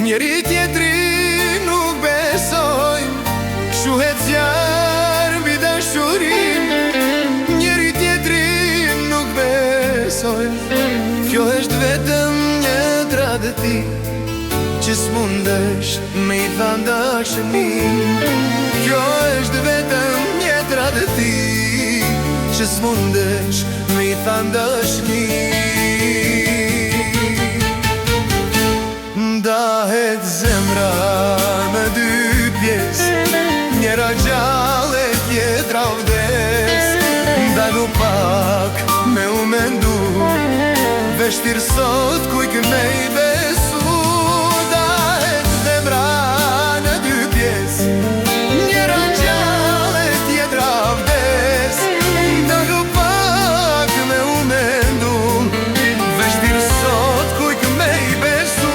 Njeri tjetri nuk besojnë, shuhet zjarë mbi dashurin. Njeri tjetri nuk besojnë, kjo është vetëm një tradëti që s'mundesh me i than dashni. Kjo është vetëm një tradëti që s'mundesh me i than dashni. Ndahet zemra në dy pjesë, njëra gjallë e tjetra vdes. Ndalu pak me u mendu, veshtir sot kujk me i besu. Ndahet zemra në dy pjesë, njëra gjallë e tjetra vdes. Ndalu pak me u mendu, veshtir sot kujk me i besu.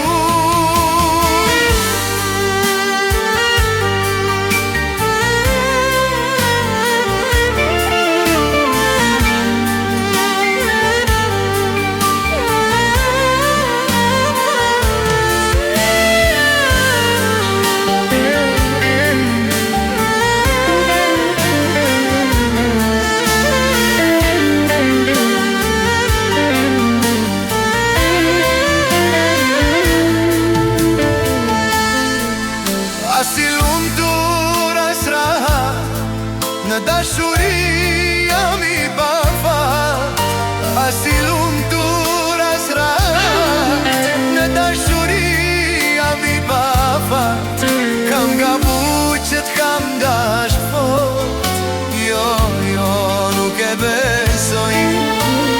As i lumtur as rahat, në dashuri jam i pafat. As i lumtur as rahat, në dashuri jam i pafat. Kam gabu që t'kam dash fort, jo, jo, nuk e besoj.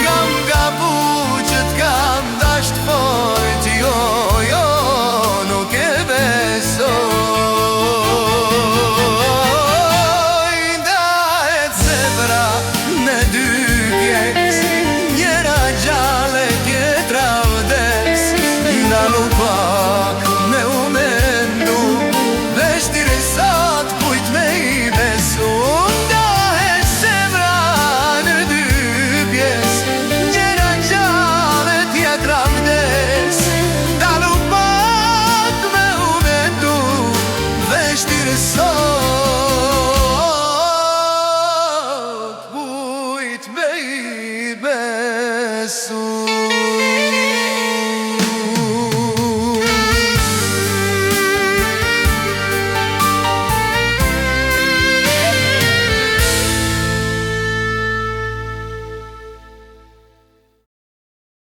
Kam gabu që t'kam dash fort, jo, jo, nuk e besoj. Në dy pjesë, njëra gjallë e tjetra vdes. Ndalu pak me u mendu, veshtir e sot kujt me i besu. Ndahet zemra në dy pjesë, njëra gjallë e tjetra vdes. Ndalu pak me u mendu, veshtir e sot me i besu.